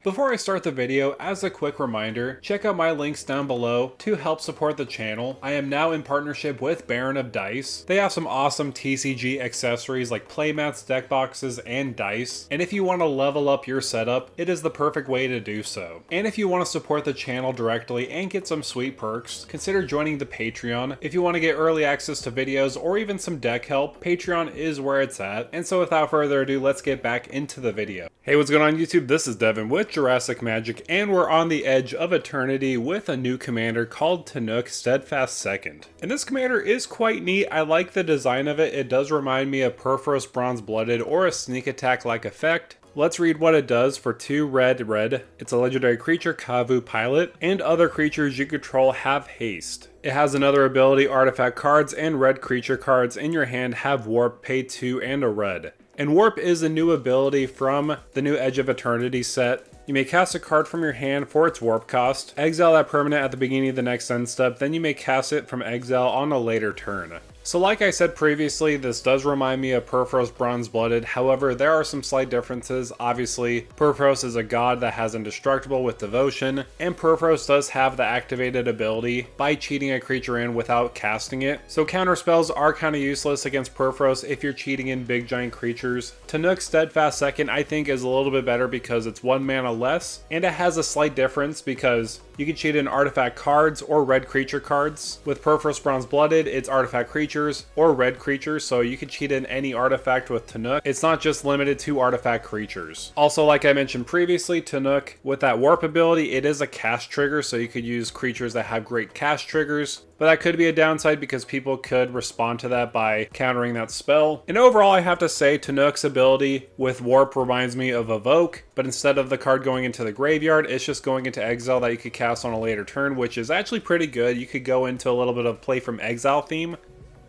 Before I start the video, as a quick reminder, check out my links down below to help support the channel. I am now in partnership with Baron of Dice. They have some awesome TCG accessories like playmats, deck boxes, and dice. And if you want to level up your setup, it is the perfect way to do so. And if you want to support the channel directly and get some sweet perks, consider joining the Patreon. If you want to get early access to videos or even some deck help, Patreon is where it's at. And so without further ado, let's get back into the video. Hey, what's going on YouTube? This is Devin with Jurassic Magic, and we're on the edge of eternity with a new commander called Tannuk, Steadfast Second. And this commander is quite neat. I like the design of it. It does remind me of Perforos Bronze Blooded or a sneak attack like effect. Let's read what it does for 2 red. It's a legendary creature, Kavu Pilot, and other creatures you control have Haste. It has another ability, artifact cards and red creature cards in your hand have Warp, pay 2 and a red. And Warp is a new ability from the new Edge of Eternity set. You may cast a card from your hand for its warp cost, exile that permanent at the beginning of the next end step, then you may cast it from exile on a later turn. So like I said previously, this does remind me of Perforos Bronze Blooded, however there are some slight differences. Obviously, Perforos is a god that has Indestructible with Devotion, and Perforos does have the activated ability by cheating a creature in without casting it. So counter spells are kind of useless against Perforos if you're cheating in big giant creatures. Tannuk Steadfast Second I think is a little bit better because it's 1 mana less, and it has a slight difference because you can cheat in artifact cards or red creature cards. With Perforos Bronze Blooded, it's artifact creatures or red creatures, so you can cheat in any artifact with Tannuk. It's not just limited to artifact creatures. Also, like I mentioned previously, Tannuk, with that warp ability, it is a cast trigger, so you could use creatures that have great cast triggers. But that could be a downside because people could respond to that by countering that spell. And overall, I have to say Tannuk's ability with Warp reminds me of Evoke, but instead of the card going into the graveyard, it's just going into exile that you could cast on a later turn, which is actually pretty good. You could go into a little bit of play from exile theme.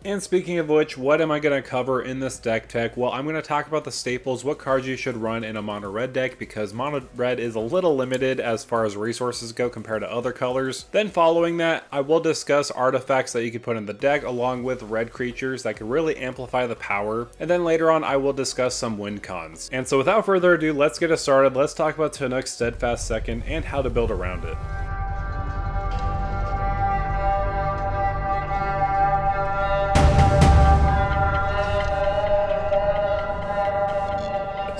And speaking of which, what am I going to cover in this deck tech? Well, I'm going to talk about the staples, what cards you should run in a mono red deck, because mono red is a little limited as far as resources go compared to other colors. Then following that, I will discuss artifacts that you can put in the deck along with red creatures that can really amplify the power. And then later on, I will discuss some Windcons. And so without further ado, let's get it started. Let's talk about Tannuk Steadfast Second and how to build around it.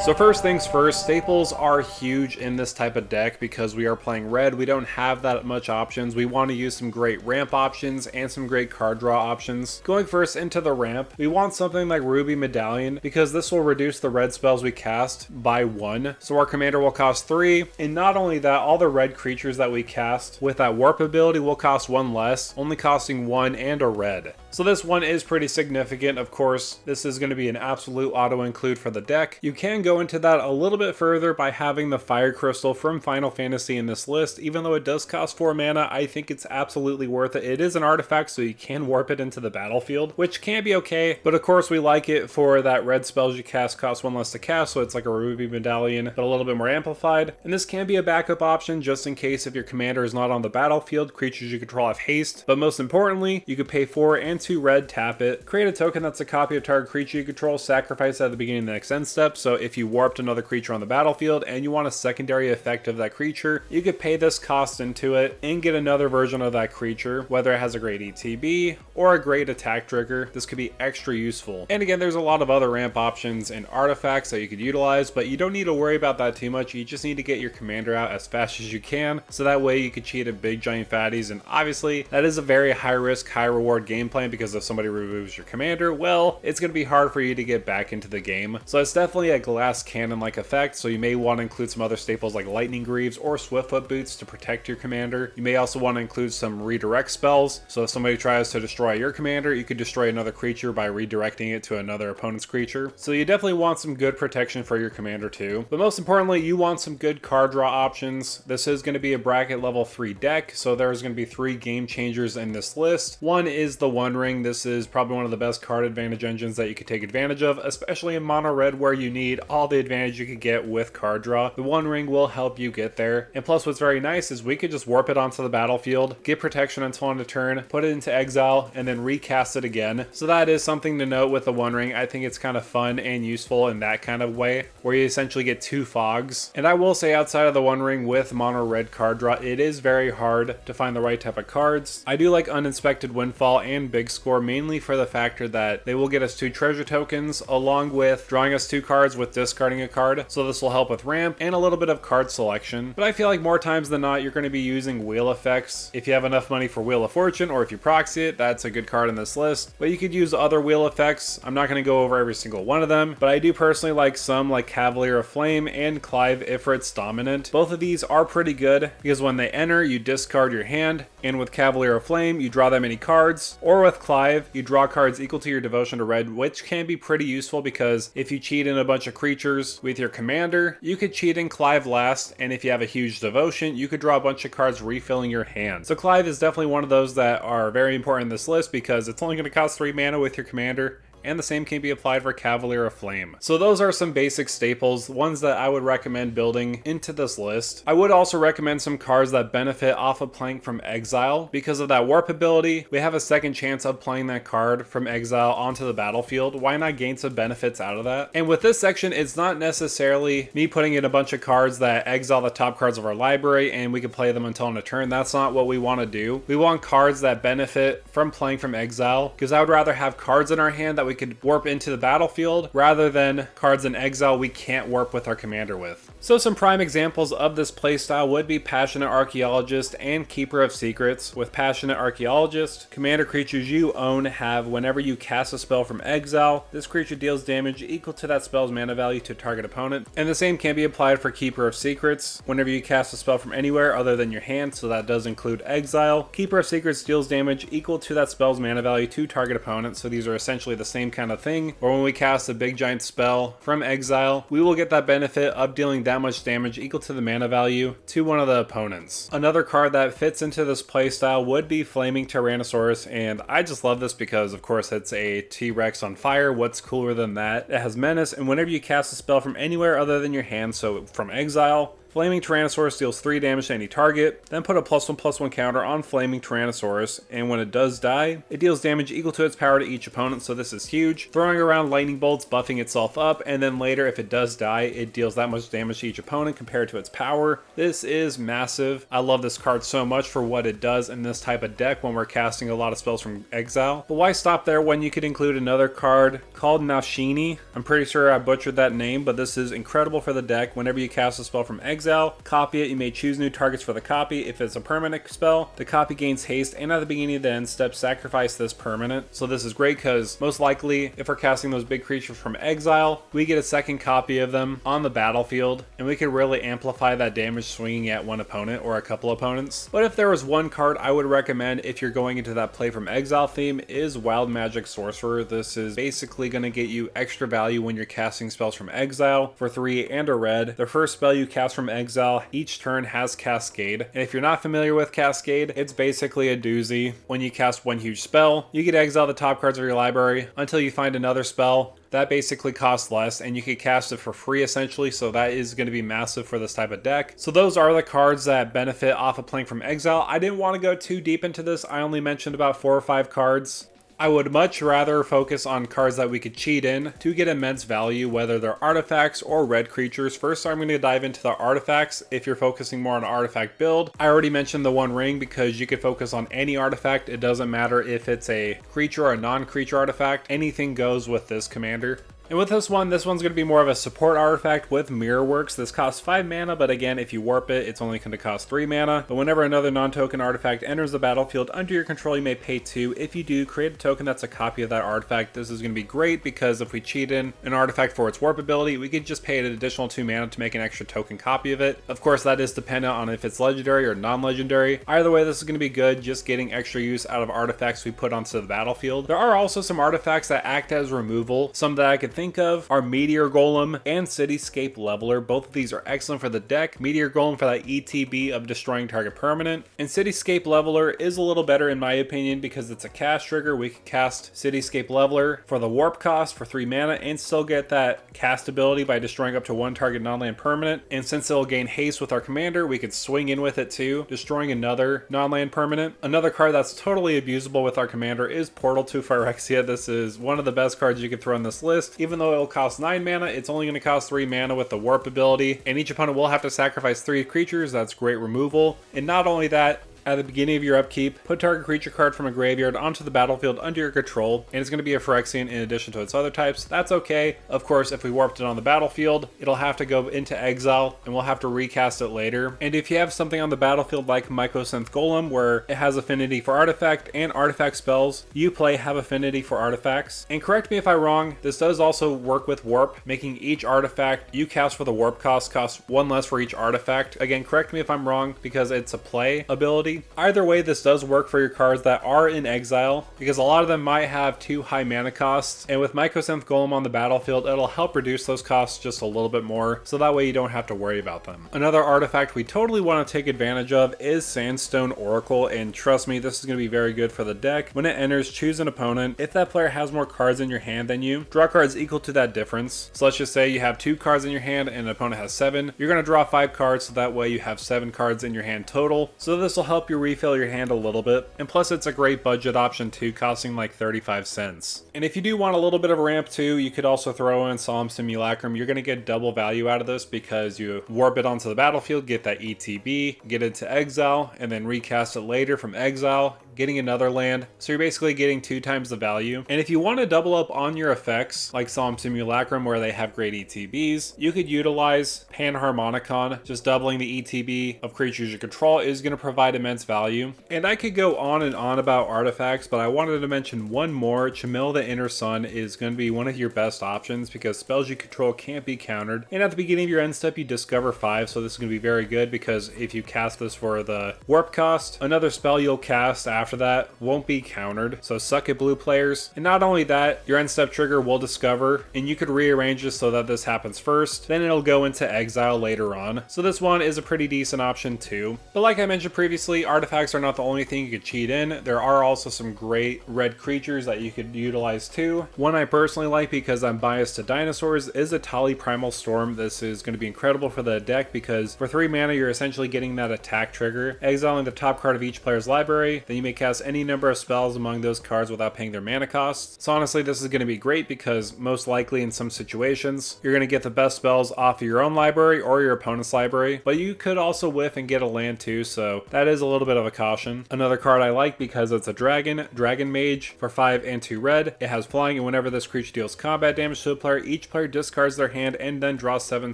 So first things first, staples are huge in this type of deck because we are playing red. We don't have that much options. We want to use some great ramp options and some great card draw options. Going first into the ramp, we want something like Ruby Medallion because this will reduce the red spells we cast by 1. So our commander will cost 3. And not only that, all the red creatures that we cast with that warp ability will cost 1 less, only costing 1 and a red. So this one is pretty significant. Of course, this is going to be an absolute auto include for the deck. You can go into that a little bit further by having the Fire Crystal from Final Fantasy in this list. Even though it does cost 4 mana, I think it's absolutely worth it. It is an artifact, so you can warp it into the battlefield, which can be okay, but of course we like it for that red spells you cast cost 1 less to cast, so it's like a Ruby Medallion, but a little bit more amplified. And this can be a backup option just in case if your commander is not on the battlefield, creatures you control have haste. But most importantly, you could pay 4 and 2 red, tap it, create a token that's a copy of target creature you control, sacrifice at the beginning of the next end step. So if you warped another creature on the battlefield and you want a secondary effect of that creature, you could pay this cost into it and get another version of that creature, whether it has a great ETB or a great attack trigger. This could be extra useful. And again, there's a lot of other ramp options and artifacts that you could utilize, but you don't need to worry about that too much. You just need to get your commander out as fast as you can, so that way you could cheat at big giant fatties. And obviously that is a very high risk, high reward game plan because if somebody removes your commander, well, it's going to be hard for you to get back into the game. So it's definitely a glass cannon like effect, so you may want to include some other staples like Lightning Greaves or Swiftfoot Boots to protect your commander. You may also want to include some redirect spells, so if somebody tries to destroy your commander, you could destroy another creature by redirecting it to another opponent's creature. So you definitely want some good protection for your commander too. But most importantly, you want some good card draw options. This is going to be a bracket level 3 deck, so there's going to be 3 game changers in this list. One is the One Ring, this is probably one of the best card advantage engines that you could take advantage of, especially in mono red where you need all the advantage you could get with card draw. The One Ring will help you get there. And plus what's very nice is we could just warp it onto the battlefield, get protection until end of turn, put it into exile, and then recast it again. So that is something to note with the One Ring. I think it's kind of fun and useful in that kind of way, where you essentially get 2 fogs. And I will say, outside of the One Ring with mono red card draw, it is very hard to find the right type of cards. I do like Uninspected Windfall and Big Score, mainly for the factor that they will get us 2 treasure tokens, along with drawing us 2 cards with discarding a card. So this will help with ramp and a little bit of card selection. But I feel like more times than not, you're going to be using wheel effects. If you have enough money for Wheel of Fortune, or if you proxy it, that's a good card in this list. But you could use other wheel effects. I'm not going to go over every single one of them, but I do personally like some, like Cavalier of Flame and Clive Ifrit's Dominant. Both of these are pretty good because when they enter, you discard your hand, and with Cavalier of Flame, you draw that many cards, or with Clive, you draw cards equal to your devotion to red, which can be pretty useful because if you cheat in a bunch of creatures with your commander, you could cheat in Clive last, and if you have a huge devotion, you could draw a bunch of cards refilling your hand. So Clive is definitely one of those that are very important in this list because it's only going to cost 3 mana with your commander, and the same can be applied for Cavalier of Flame. So those are some basic staples, ones that I would recommend building into this list. I would also recommend some cards that benefit off of playing from exile. Because of that warp ability, we have a second chance of playing that card from exile onto the battlefield. Why not gain some benefits out of that? And with this section, it's not necessarily me putting in a bunch of cards that exile the top cards of our library and we can play them until end of turn. That's not what we want to do. We want cards that benefit from playing from exile, because I would rather have cards in our hand that we could warp into the battlefield rather than cards in exile we can't warp with our commander with. So some prime examples of this playstyle would be Passionate Archaeologist and Keeper of Secrets. With Passionate Archaeologist, commander creatures you own have, whenever you cast a spell from exile, this creature deals damage equal to that spell's mana value to target opponent. And the same can be applied for Keeper of Secrets. Whenever you cast a spell from anywhere other than your hand, so that does include exile, Keeper of Secrets deals damage equal to that spell's mana value to target opponent. So these are essentially the same kind of thing, or when we cast a big giant spell from exile, we will get that benefit of dealing that much damage equal to the mana value to one of the opponents. Another card that fits into this playstyle would be Flaming Tyrannosaurus, and I just love this because of course it's a T-Rex on fire. What's cooler than that? It has menace, and whenever you cast a spell from anywhere other than your hand, so from exile, Flaming Tyrannosaurus deals 3 damage to any target, then put a +1/+1 counter on Flaming Tyrannosaurus, and when it does die, it deals damage equal to its power to each opponent, so this is huge. Throwing around lightning bolts, buffing itself up, and then later if it does die, it deals that much damage to each opponent compared to its power. This is massive. I love this card so much for what it does in this type of deck when we're casting a lot of spells from exile. But why stop there when you could include another card called Nashini? I'm pretty sure I butchered that name, but this is incredible for the deck. Whenever you cast a spell from exile, copy it, you may choose new targets for the copy. If it's a permanent spell, the copy gains haste, and at the beginning of the end step, sacrifice this permanent. So this is great because most likely, if we're casting those big creatures from exile, we get a second copy of them on the battlefield, and we could really amplify that damage swinging at one opponent or a couple opponents. But if there was one card I would recommend if you're going into that play from exile theme, is Wild Magic Sorcerer. This is basically going to get you extra value when you're casting spells from exile for 3 and a red. The first spell you cast from exile each turn has Cascade, and if you're not familiar with Cascade, it's basically a doozy. When you cast one huge spell, you get exile the top cards of your library until you find another spell that basically costs less, and you can cast it for free essentially, so that is going to be massive for this type of deck. So those are the cards that benefit off of playing from exile. I didn't want to go too deep into this. I only mentioned about 4 or 5 cards. I would much rather focus on cards that we could cheat in to get immense value, whether they're artifacts or red creatures. First, I'm going to dive into the artifacts if you're focusing more on an artifact build. I already mentioned the One Ring because you could focus on any artifact. It doesn't matter if it's a creature or a non-creature artifact. Anything goes with this commander. And with this one's going to be more of a support artifact with Mirror Works. This costs 5 mana, but again, if you warp it, it's only going to cost 3 mana. But whenever another non-token artifact enters the battlefield under your control, you may pay 2. If you do, create a token that's a copy of that artifact. This is going to be great because if we cheat in an artifact for its warp ability, we could just pay an additional 2 mana to make an extra token copy of it. Of course, that is dependent on if it's legendary or non-legendary. Either way, this is going to be good, just getting extra use out of artifacts we put onto the battlefield. There are also some artifacts that act as removal, some that I could think of are Meteor Golem and Cityscape Leveler. Both of these are excellent for the deck. Meteor Golem for that ETB of destroying target permanent, and Cityscape Leveler is a little better in my opinion because it's a cast trigger. We could cast Cityscape Leveler for the warp cost for 3 mana and still get that cast ability by destroying up to 1 target non-land permanent, and since it'll gain haste with our commander, we could swing in with it too, destroying another non-land permanent. Another card that's totally abusable with our commander is Portal to Phyrexia. This is one of the best cards you could throw on this list. Even though it'll cost 9 mana, it's only going to cost 3 mana with the warp ability, and each opponent will have to sacrifice 3 creatures. That's great removal. And not only that, at the beginning of your upkeep, put target creature card from a graveyard onto the battlefield under your control, and it's going to be a Phyrexian in addition to its other types. That's okay. Of course, if we warped it on the battlefield, it'll have to go into exile, and we'll have to recast it later. And if you have something on the battlefield like Mycosynth Golem, where it has affinity for artifact, and artifact spells you play have affinity for artifacts. And correct me if I'm wrong, this does also work with warp, making each artifact you cast for the warp cost 1 less for each artifact. Again, correct me if I'm wrong, because it's a play ability. Either way, this does work for your cards that are in exile, because a lot of them might have too high mana costs, and with Mycosynth Golem on the battlefield, it'll help reduce those costs just a little bit more, so that way you don't have to worry about them. Another artifact we totally want to take advantage of is Sandstone Oracle, and trust me, this is going to be very good for the deck. When it enters, choose an opponent. If that player has more cards in your hand than you, draw cards equal to that difference. So let's just say you have 2 cards in your hand and an opponent has 7. You're going to draw 5 cards, so that way you have 7 cards in your hand total. So this will help you refill your hand a little bit, and plus it's a great budget option too, costing like 35 cents. And if you do want a little bit of a ramp too, you could also throw in Solemn Simulacrum. You're going to get double value out of this because you warp it onto the battlefield, get that ETB, get it to exile, and then recast it later from exile, getting another land. So you're basically getting 2 times the value. And if you want to double up on your effects, like Solemn Simulacrum where they have great ETBs, you could utilize Panharmonicon. Just doubling the ETB of creatures you control is going to provide immense value. And I could go on and on about artifacts, but I wanted to mention one more. Chamil the Inner Sun is going to be one of your best options because spells you control can't be countered. And at the beginning of your end step, you discover 5, so this is going to be very good because if you cast this for the warp cost, another spell you'll cast after that won't be countered. So suck it, blue players. And not only that, your end step trigger will discover, and you could rearrange this so that this happens first, then it'll go into exile later on. So this one is a pretty decent option too. But like I mentioned previously, artifacts are not the only thing you could cheat in. There are also some great red creatures that you could utilize too. One I personally like because I'm biased to dinosaurs is a Tali Primal Storm. This is going to be incredible for the deck because for 3 mana you're essentially getting that attack trigger, exiling the top card of each player's library, then you may cast any number of spells among those cards without paying their mana costs. So honestly, this is going to be great because most likely in some situations you're going to get the best spells off of your own library or your opponent's library, but you could also whiff and get a land too, so that is a little bit of a caution. Another card I like because it's a dragon mage for 5 and 2 red. It has flying, and whenever this creature deals combat damage to a player, each player discards their hand and then draws 7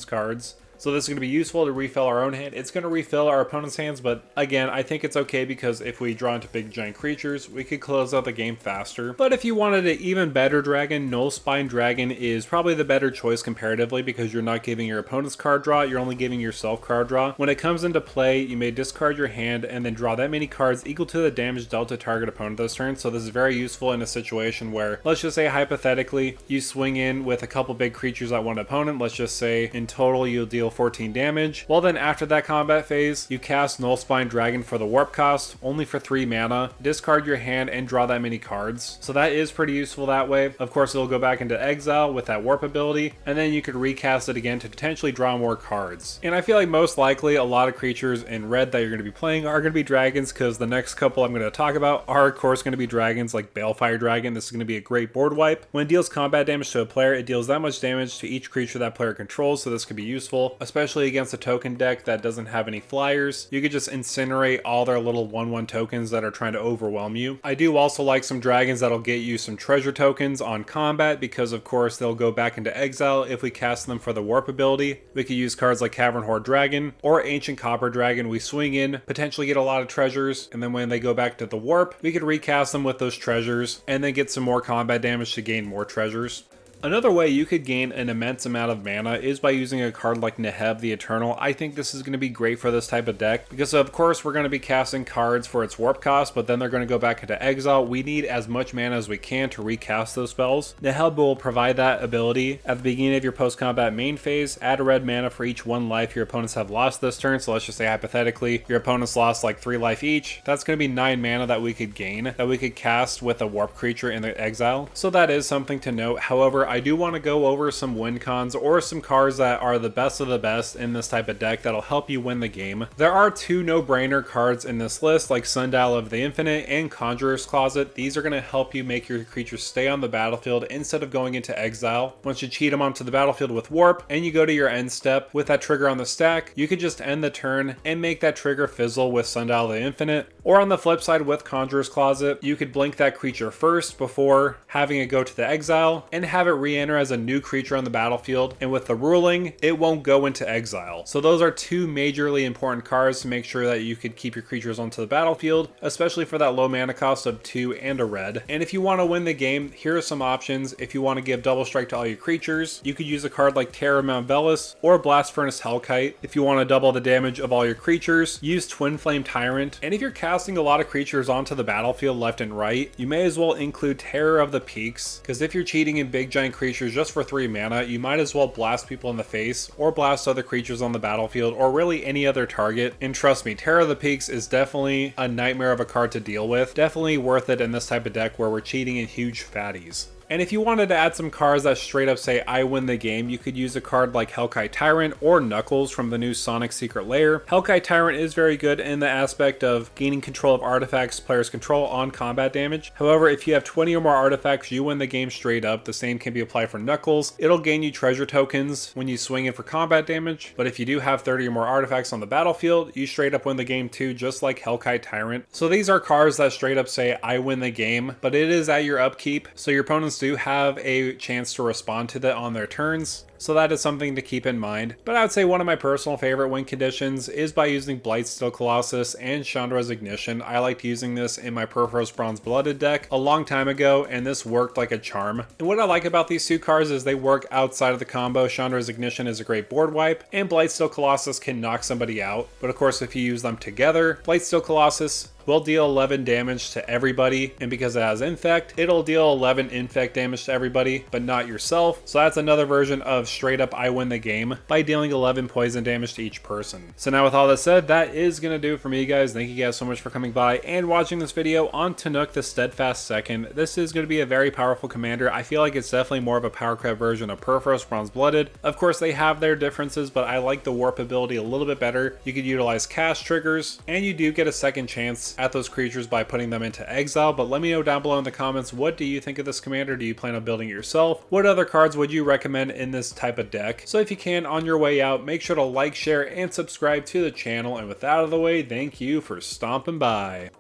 cards. So this is going to be useful to refill our own hand. It's going to refill our opponent's hands, but again, I think it's okay because if we draw into big giant creatures, we could close out the game faster. But if you wanted an even better dragon, Nullspine Dragon is probably the better choice comparatively because you're not giving your opponent's card draw, you're only giving yourself card draw. When it comes into play, you may discard your hand and then draw that many cards equal to the damage dealt to target opponent this turn. So this is very useful in a situation where, let's just say hypothetically, you swing in with a couple big creatures at one opponent. Let's just say in total you'll deal 14 damage. Well then after that combat phase, you cast Nullspine Dragon for the warp cost, only for 3 mana, discard your hand and draw that many cards. So that is pretty useful that way. Of course it'll go back into exile with that warp ability, and then you could recast it again to potentially draw more cards. And I feel like most likely a lot of creatures in red that you're going to be playing are going to be dragons because the next couple I'm going to talk about are of course going to be dragons like Balefire Dragon. This is going to be a great board wipe. When it deals combat damage to a player, it deals that much damage to each creature that player controls, so this could be useful, especially against a token deck that doesn't have any flyers. You could just incinerate all their little 1/1 tokens that are trying to overwhelm you. I do also like some dragons that'll get you some treasure tokens on combat because of course they'll go back into exile if we cast them for the warp ability. We could use cards like Cavern Horde Dragon or Ancient Copper Dragon. We swing in, potentially get a lot of treasures, and then when they go back to the warp, we could recast them with those treasures and then get some more combat damage to gain more treasures. Another way you could gain an immense amount of mana is by using a card like Neheb the Eternal. I think this is going to be great for this type of deck because of course we're going to be casting cards for its warp cost, but then they're going to go back into exile. We need as much mana as we can to recast those spells. Neheb will provide that ability at the beginning of your post-combat main phase. Add a red mana for each 1 life your opponents have lost this turn. So let's just say hypothetically your opponents lost like 3 life each. That's going to be 9 mana that we could gain, that we could cast with a warp creature in the exile. So that is something to note. However, I do want to go over some Windcons or some cards that are the best of the best in this type of deck that'll help you win the game. There are 2 no-brainer cards in this list like Sundial of the Infinite and Conjurer's Closet. These are going to help you make your creatures stay on the battlefield instead of going into exile. Once you cheat them onto the battlefield with warp and you go to your end step with that trigger on the stack, you could just end the turn and make that trigger fizzle with Sundial of the Infinite. Or on the flip side with Conjurer's Closet, you could blink that creature first before having it go to the exile and have it re-enter as a new creature on the battlefield, and with the ruling, it won't go into exile. So those are 2 majorly important cards to make sure that you could keep your creatures onto the battlefield, especially for that low mana cost of 2 and a red. And if you want to win the game, here are some options. If you want to give double strike to all your creatures, you could use a card like Terror Mount Velis or Blast Furnace Hellkite. If you want to double the damage of all your creatures, use Twin Flame Tyrant. And if you're casting a lot of creatures onto the battlefield left and right, you may as well include Terror of the Peaks, because if you're cheating in big giant creatures just for 3 mana, you might as well blast people in the face or blast other creatures on the battlefield or really any other target. And trust me, Terror of the Peaks is definitely a nightmare of a card to deal with. Definitely worth it in this type of deck where we're cheating in huge fatties. And if you wanted to add some cards that straight up say I win the game, you could use a card like Hellkite Tyrant or Knuckles from the new Sonic Secret Lair. Hellkite Tyrant is very good in the aspect of gaining control of artifacts players control on combat damage. However, if you have 20 or more artifacts, you win the game straight up. The same can be applied for Knuckles. It'll gain you treasure tokens when you swing in for combat damage, but if you do have 30 or more artifacts on the battlefield, you straight up win the game too, just like Hellkite Tyrant. So these are cards that straight up say I win the game, but it is at your upkeep, so your opponents do have a chance to respond to that on their turns. So that is something to keep in mind. But I would say one of my personal favorite win conditions is by using Blightsteel Colossus and Chandra's Ignition. I liked using this in my Purphoros Bronze Blooded deck a long time ago, and this worked like a charm. And what I like about these 2 cards is they work outside of the combo. Chandra's Ignition is a great board wipe, and Blightsteel Colossus can knock somebody out. But of course, if you use them together, Blightsteel Colossus will deal 11 damage to everybody, and because it has Infect, it'll deal 11 Infect damage to everybody, but not yourself. So that's another version of straight up I win the game by dealing 11 poison damage to each person. So now with all that said, that is going to do it for me, guys. Thank you guys so much for coming by and watching this video on Tannuk the Steadfast Second. This is going to be a very powerful commander. I feel like it's definitely more of a power creep version of Purphoros Bronze Blooded. Of course, they have their differences, but I like the warp ability a little bit better. You could utilize cast triggers, and you do get a second chance at those creatures by putting them into exile. But let me know down below in the comments, what do you think of this commander? Do you plan on building it yourself? What other cards would you recommend in this type of deck? So if you can, on your way out, make sure to like, share, and subscribe to the channel. And with that out of the way, thank you for stomping by.